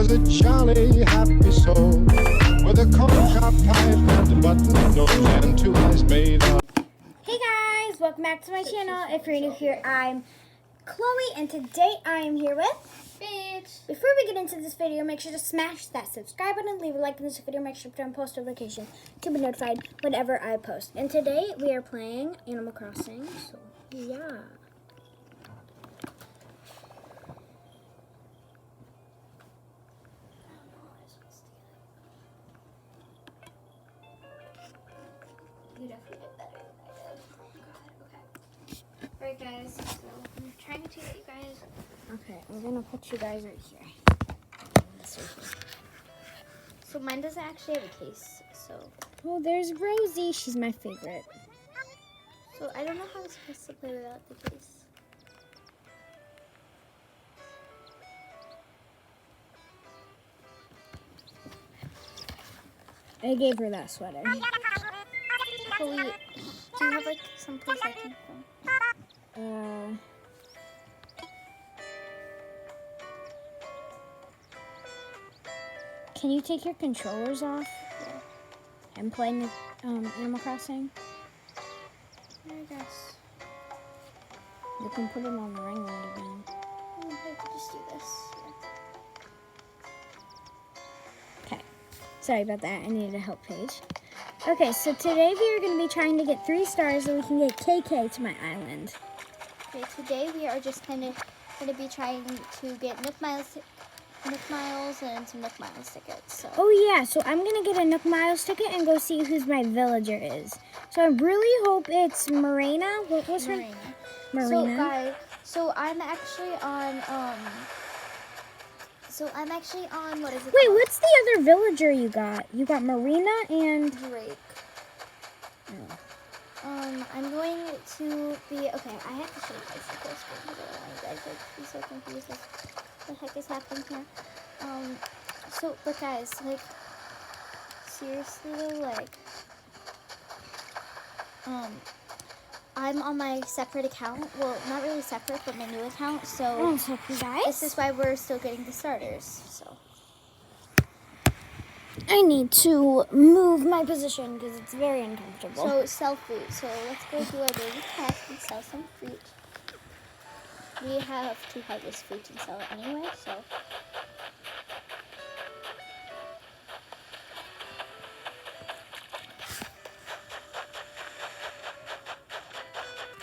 was a jolly, happy soul with a corncob pipe and a button nose and two eyes made of. Hey guys, welcome back to my channel. If you're new here, I'm Chloe, and today I am here with Paige. Before we get into this video, make sure to smash that subscribe button, leave a like in this video, make sure to put on post notifications to be notified whenever I post. And today we are playing Animal Crossing, so yeah. You definitely did better than I did. Okay. Alright guys, so I'm trying to get you guys. Okay, I'm gonna put you guys right here. So mine doesn't actually have a case, so. Oh, there's Rosie. She's my favorite. So I don't know how I'm supposed to play without the case. I gave her that sweater. Chloe, do you have like some place I can film? Can you take your controllers off Yeah. and play Animal Crossing? I guess. You can put them on the ring light again. I could just do this. Okay, sorry about that. I needed a help page. Okay, so today we are going to be trying to get 3 stars so we can get KK to my island. Okay, today we are just kind of going to be trying to get Nook Miles and some Nook Miles tickets. So. Oh yeah, so I'm going to get a Nook Miles ticket and go see who's my villager is. So I really hope it's Marina. What was her name? Marina. So guys, so I'm actually on what is it Wait, called? what's the other villager you got? You got Marina and Drake. I'm going to be okay. I have to show you guys the full screen because I don't want you guys like be so confused. Like, what the heck is happening here? So but guys, like, seriously though, like, I'm on my separate account. Well, not really separate, but my new account. So guys, this is why we're still getting the starters. So. I need to move my position because it's very uncomfortable. So sell fruit. So let's go do our daily task and sell some fruit. We have to harvest fruit and sell it anyway, so.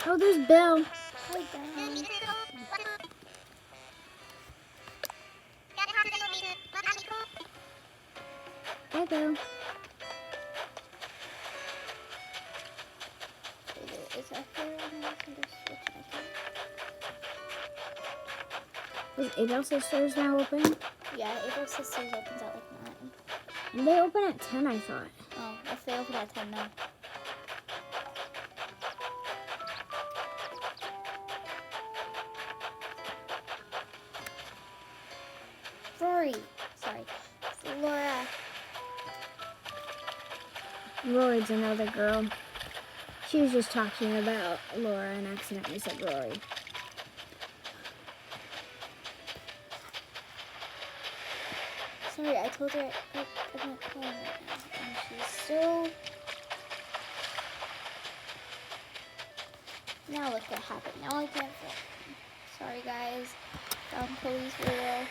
Oh, there's Bill. Hi guys. Hi, Bill. Is that here? I can just switch my Is Abel's stores now open? Yeah, April Sisters opens at like 9. They open at 10, I thought. Oh, if they open at 10, no. Rory. Sorry. Laura. Rory's another girl. She was just talking about Laura and accidentally said Rory. Sorry, I told her I'm not calling right now. And she's still... Now look what happened. Now I can't film. Sorry guys. Down Chloe's video.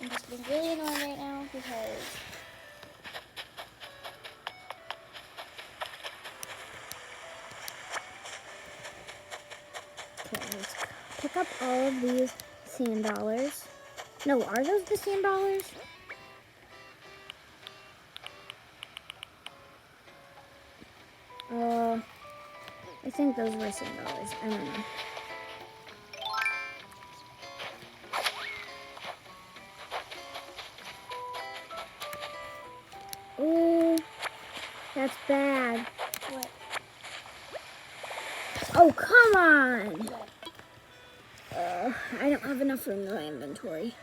I'm just being really annoying right now because... Okay, let's pick up all of these sand dollars. No, are those the sand dollars? I think those were sand dollars. I don't know. Ooh, that's bad. What? Oh, come on! What? I don't have enough room in my inventory.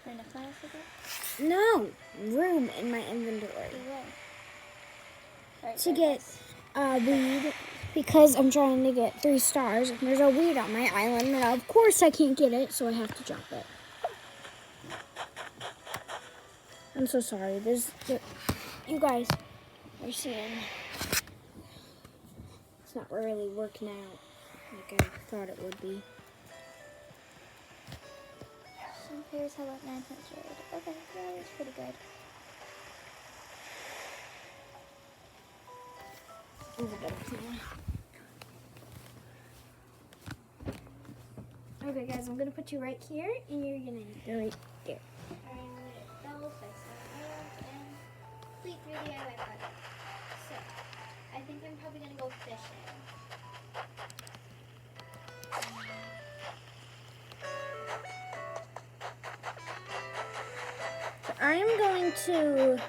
For Nook Miles again? No, room in my inventory. Right, To get weed, because I'm trying to get 3 stars, and there's a weed on my island, and of course I can't get it, so I have to drop it. I'm so sorry. You guys are seeing it's not really working out like I thought it would be. Some pairs have about 900. Okay, yeah, that's pretty good. Okay, guys, I'm gonna put you right here, and you're gonna go right there. I'm gonna double fix that and complete 3 DIY project. So, I think I'm probably gonna go fishing. So I am going to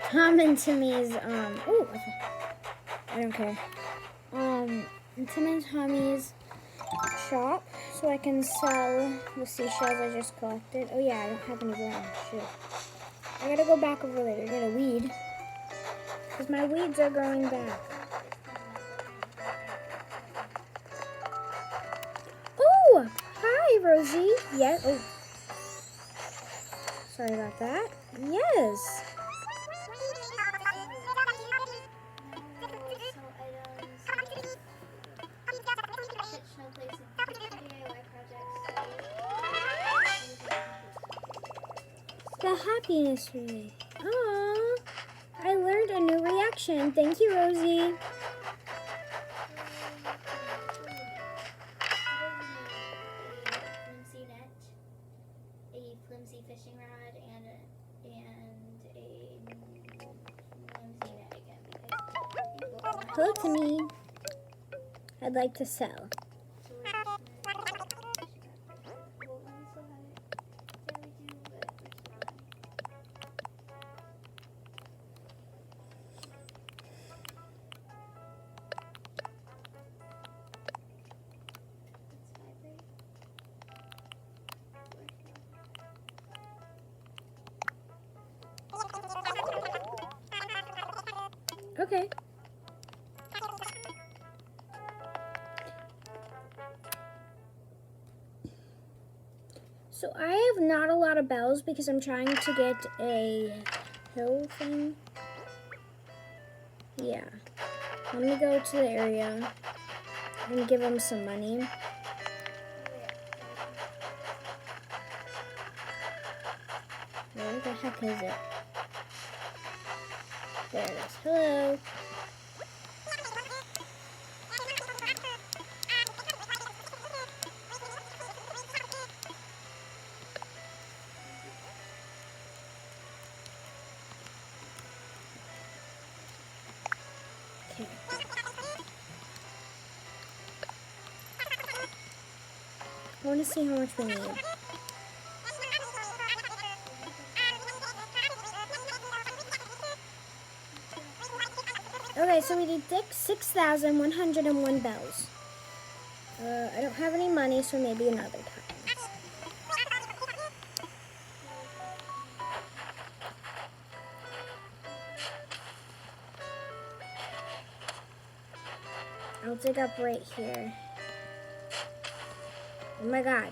Tom and Timmy's ooh, I don't care. Tim and Tommy's shop so I can sell the seashells I just collected. Oh yeah, I don't have any brown. Shoot. I gotta go back over there to get a weed. Because my weeds are growing back. Oh! Hi, Rosie. Yes. Oh. Sorry about that. Yes. The happiness ray. Aww. I learned a new reaction. Thank you, Rosie. A flimsy fishing rod and a flimsy net again. Hello, Timmy. I'd like to sell. Okay. So I have not a lot of bells because I'm trying to get a hill thing. Yeah. Let me go to the area and give them some money. Where the heck is it? There it is. Hello. Okay. I want to see how much we need. Okay, so we need 6,101 bells. I don't have any money, so maybe another time. I'll dig up right here. Oh my god.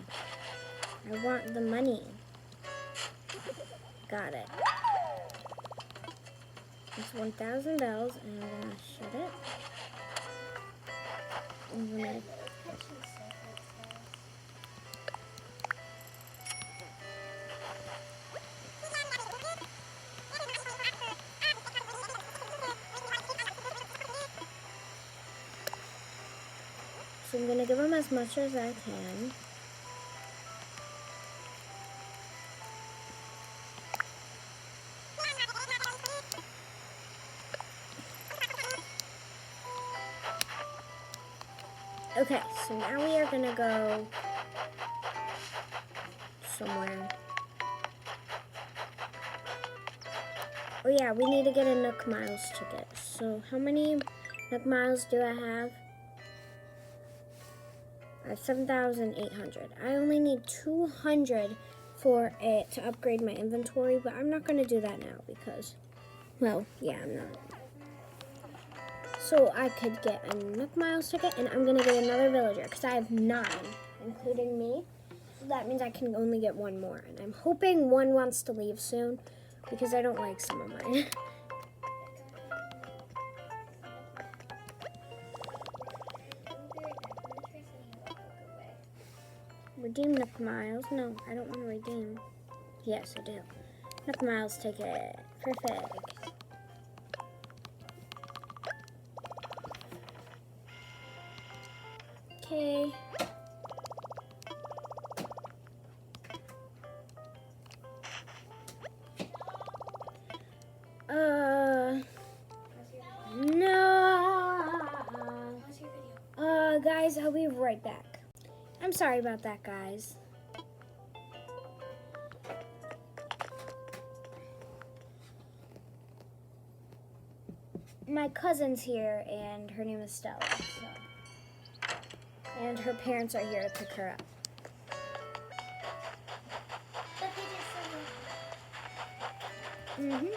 I want the money. Got it. It's 1,000 bells, and I'm gonna shut it. I'm gonna. So I'm gonna give them as much as I can. Okay, so now we are gonna go somewhere. Oh yeah, we need to get a Nook Miles ticket. So how many Nook Miles do I have? I have 7,800. I only need 200 for it to upgrade my inventory, but I'm not gonna do that now because, well, yeah, I'm not. So I could get a Nook Miles ticket, and I'm gonna get another villager because I have 9, including me. that means I can only get one more. And I'm hoping one wants to leave soon because I don't like some of mine. Redeem Nook Miles. No, I don't want to redeem. Yes, I do. Nook Miles ticket. Perfect. Okay. No. Guys, I'll be right back. I'm sorry about that, guys. My cousin's here, and her name is Stella. So. And her parents are here to pick her up. Mm-hmm.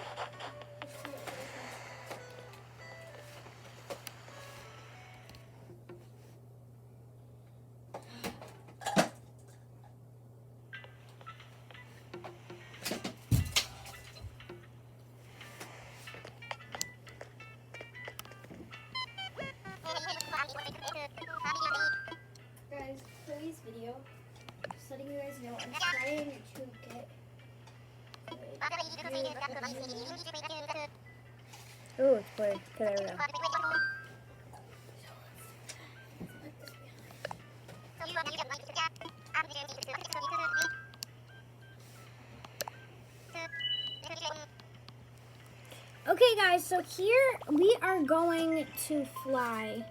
Guys, for this video, just letting you guys know, I'm trying to get. Ooh, it's blurry. Okay, there we go. Okay, guys, so here we are going to fly.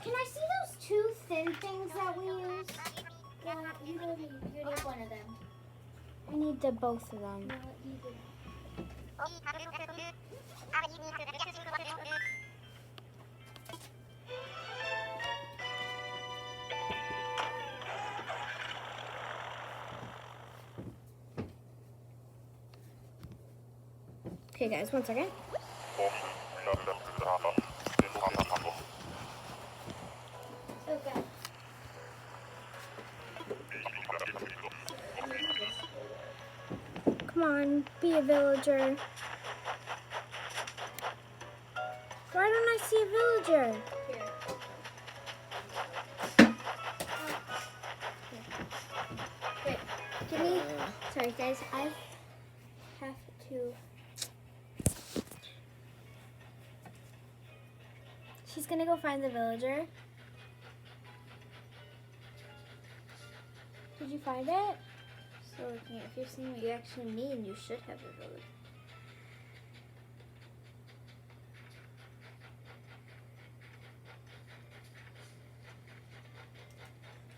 Can I see those two thin things that we use? Yeah, you don't need. You need one of them. I need the both of them. No, you do. Okay, guys, one second. Okay. Come on, be a villager. Why don't I see a villager? Here. Wait, give me. Sorry, guys. I have to. She's gonna go find the villager. Did you find it? So, yeah, if you're seeing what you actually need, you should have a village.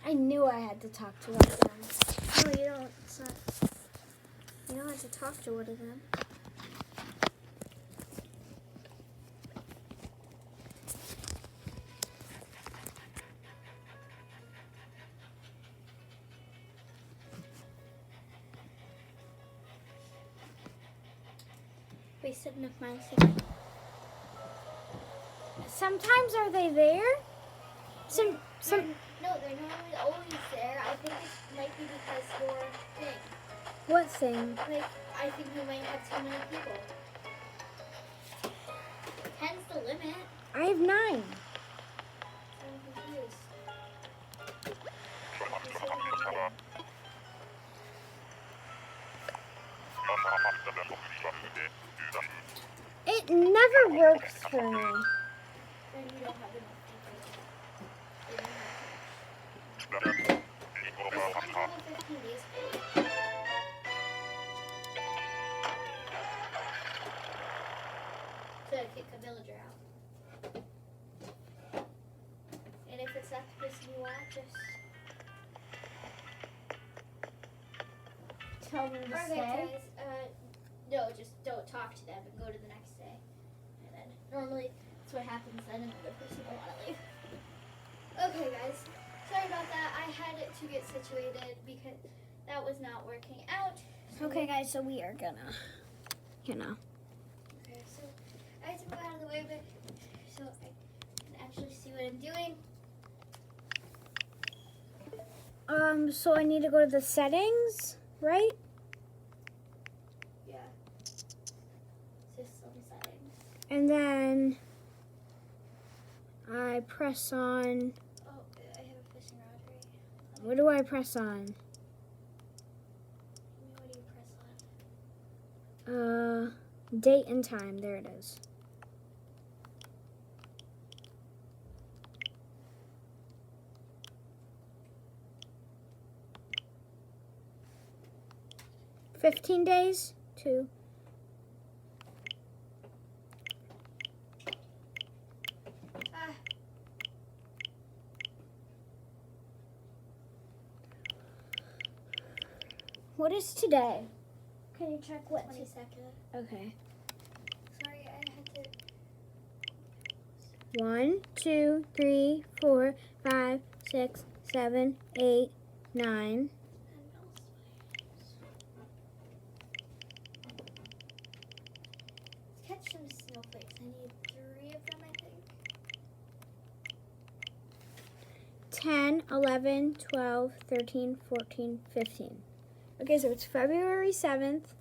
I knew I had to talk to one of them. No, you don't. It's not. You don't have to talk to one of them. Wasted enough miles. Sometimes are they there? Some No, they're not always there. I think it might be because your thing. what thing? Like, I think you might have too many people. 10's the limit. I have 9. I'm confused. It never works for me. Then you don't have enough people. You don't have enough. 15 days. To kick a villager out. And if it's not the person you want, just Tell them to okay, stay. guys. No, just don't talk to them and go to the next day. And then normally that's what happens. Then another person will want to leave. Okay, guys. Sorry about that. I had to get situated because that was not working out. So Okay, guys, so we are gonna, Okay, so I have to go out of the way a bit so I can actually see what I'm doing. So I need to go to the settings, right? Yeah. System settings. And then I press on. Oh, I have a fishing rod right. What do I press on? What do you press on? Date and time. There it is. $15 days. 2. Ah, What is today? Can you check what? 22nd. Okay. Sorry, I had to. 1, 2, 3, 4, 5, 6, 7, 8, 9. Let's catch some snowflakes. I need 3 of them, I think. 10, 11, 12, 13, 14, 15. Okay, so it's February 7th.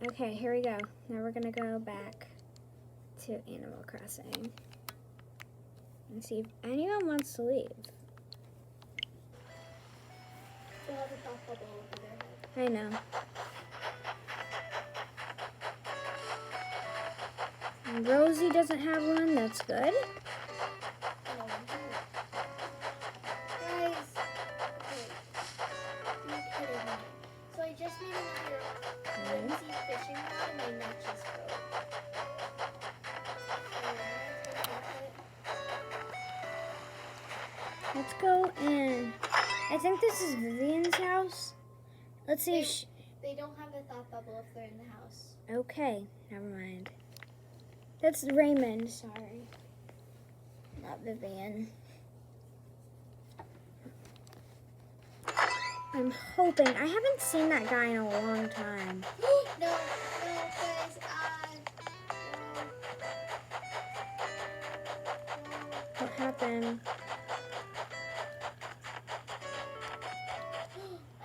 Okay, here we go. Now we're going to go back to Animal Crossing and see if anyone wants to leave. They have a thought bubble over their head. I know. And Rosie doesn't have one. That's good. No one can. Guys, okay. You're kidding me. So I just made another Lindsay fishing rod and my net just broke. Let's go in. I think this is Vivian's house. Let's see if she... They don't have a thought bubble if they're in the house. Okay, never mind. That's Raymond, sorry. Not Vivian. I'm hoping. I haven't seen that guy in a long time. No, guys, What happened?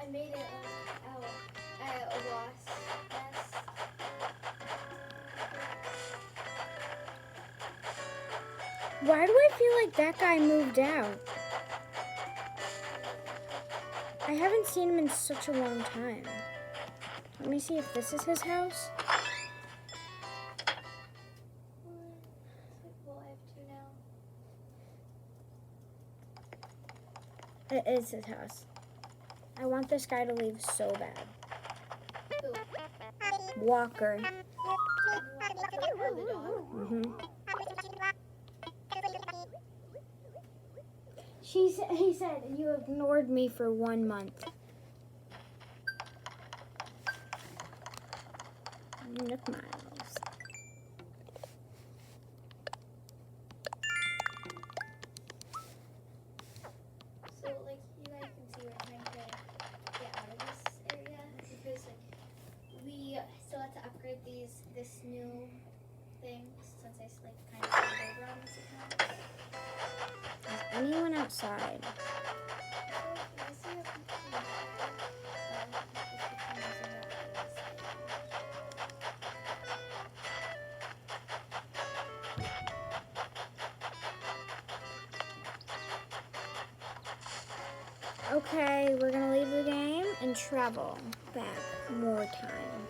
I made it out. A wasp nest. Why do I feel like that guy moved out? I haven't seen him in such a long time. Let me see if this is his house. Well, I have 2 now. It is his house. I want this guy to leave so bad. Who? Walker. Oh, the dog. Mm-hmm. He said, you ignored me for 1 month. Nook Miles. So, like, you guys can see we're trying to get out of this area because, like, we still have to upgrade this new thing since I, like, kind of started over on this account. Is anyone outside? Okay, we're gonna leave the game and travel back more time.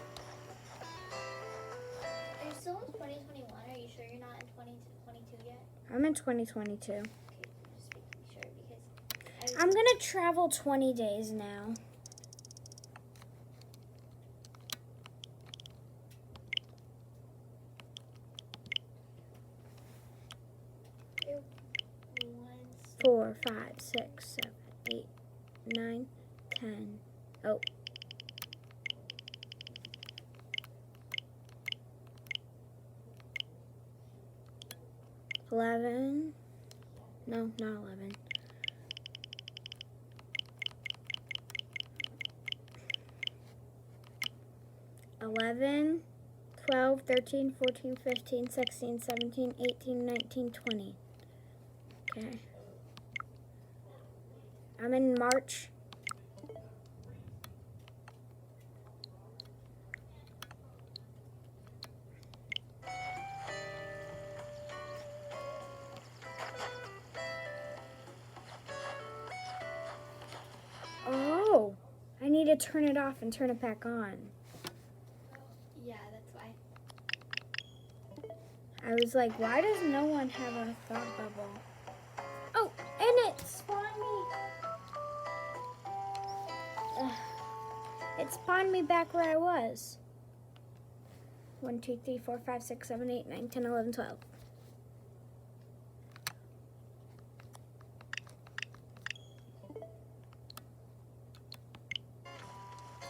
Are you still in 2021? Are you sure you're not in 2022 yet? I'm in 2022. Okay, just making sure because I'm gonna travel 20 days now. once 4, 5, 6, 7, 8, 9, 10. Oh. $11. No, not 11. $11, 12, 13, 14, 15, 16, 17, 18, 19, 20. Okay. I'm in March. Oh, I need to turn it off and turn it back on. Yeah, that's why. I was like, why does no one have a thought bubble? Oh, and it spawned me. Ugh. It spawned me back where I was. 1, 2, 3, 4, 5, 6, 7, 8, 9, 10, 11, 12.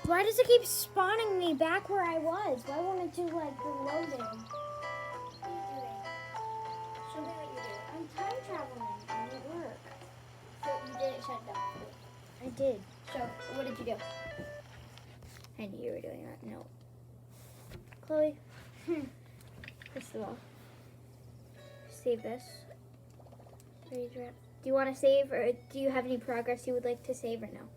Why does it keep spawning me back where I was? Why won't it do like the loading? What are you doing? Show me what you're doing. I'm time traveling and it worked. So you didn't shut it down. I did. Show. What did you do? I knew you were doing that. No. Chloe, first of all, save this. Do you want to save, or do you have any progress you would like to save, or no?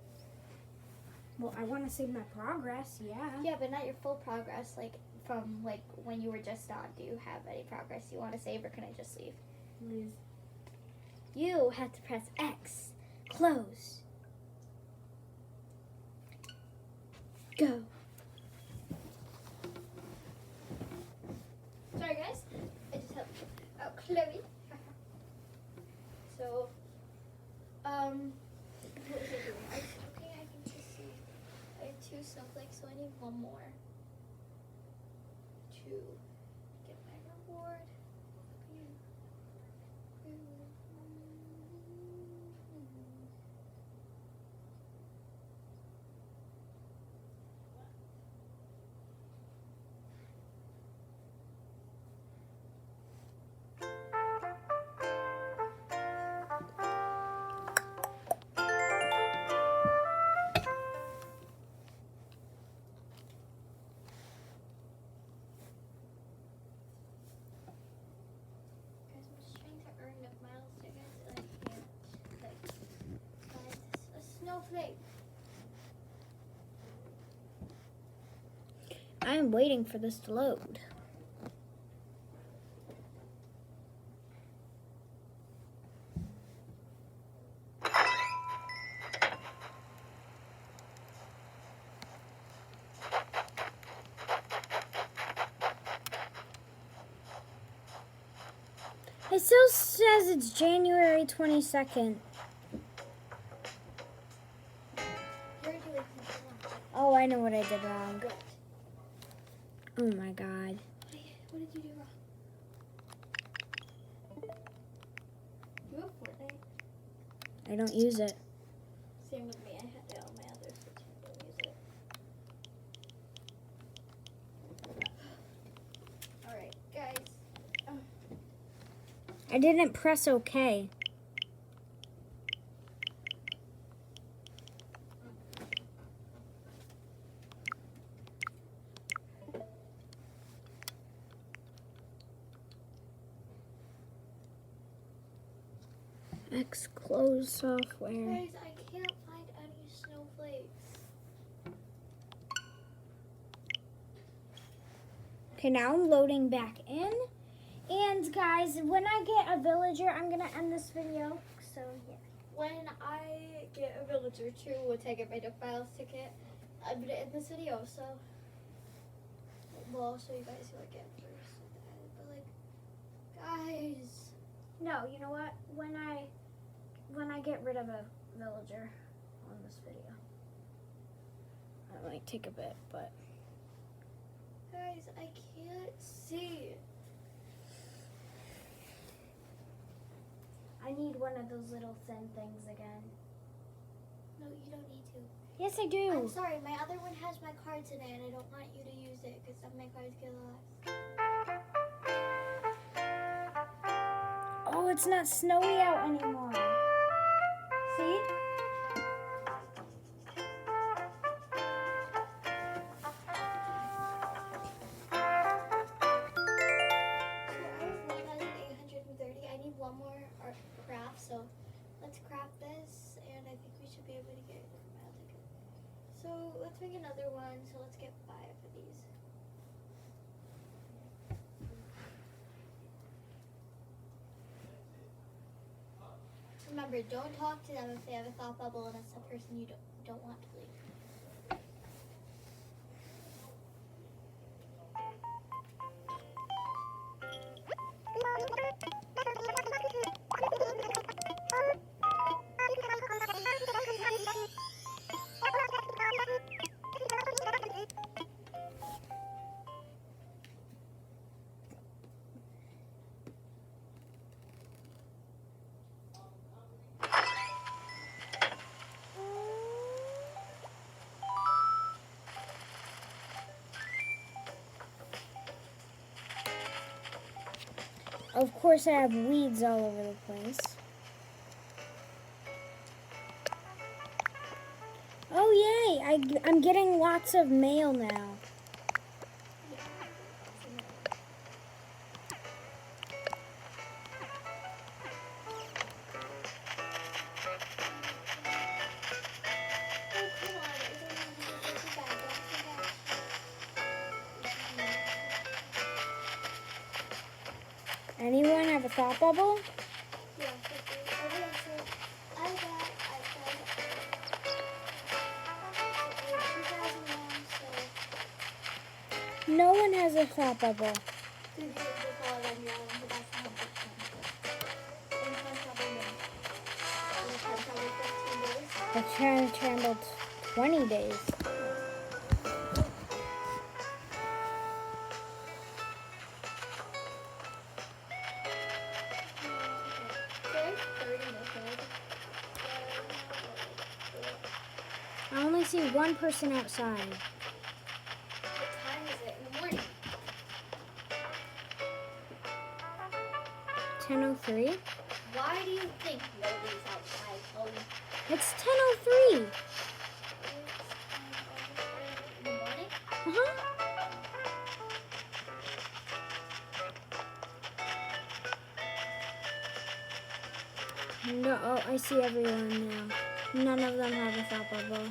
Well, I want to save my progress, yeah. Yeah, but not your full progress, like from like when you were just on. Do you have any progress you want to save, or can I just leave? Leave. You have to press X. Close. Go. Sorry, guys. I just helped out Chloe. So, what was I doing? Okay, I can just see. I have 2 snowflakes, so I need 1 more to get my reward. Guys, I'm just trying to earn enough miles to get like, find a snowflake. I'm waiting for this to load. It still says it's January 22nd. You're doing something wrong. Oh, I know what I did wrong. Good. Oh my god. What did you do wrong? You have Fortnite? I don't use it. Same with me. I had it on my other Switch. I don't use it. Alright, guys. I didn't press OK. X close software. Guys, I can't find any snowflakes. Okay, now I'm loading back in. And guys, when I get a villager, I'm gonna end this video. So yeah. When I get a villager too, once I get my files ticket, I'm gonna end this video, so well, I'll show you guys who I get first. But like, guys, No, you know what? When I get rid of a villager on this video, that might take a bit, but guys, I can't see. I need one of those little thin things again. No, you don't need to. Yes, I do. I'm sorry, my other one has my cards in it, and I don't want you to use it because some of my cards get lost. Oh, it's not snowy out anymore. See? So I need one more art craft, so let's craft this, and I think we should be able to get antibiotic. So let's make another one. So let's get 5 of these. Remember, don't talk to them if they have a thought bubble and it's the person you don't want to leave. Of course, I have weeds all over the place. Oh, yay! I'm getting lots of mail now. Anyone have a thought bubble? Yeah, I got 2001, so No one has a thought bubble. did you just follow on your own, but that's not good. And time travel 15 days. I time traveled 20 days. I only see one person outside. What time is it in the morning? 10:03? Why do you think nobody's outside, Chloe? It's 10:03. It's in the morning? Uh-huh. No, oh, I see everyone now. None of them have a thought bubble.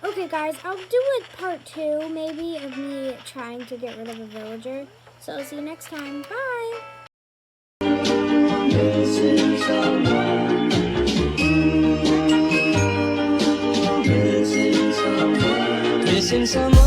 Okay, guys, I'll do a part 2, maybe, of me trying to get rid of a villager. So I'll see you next time. Bye! Missing someone. Missing someone. Missing someone.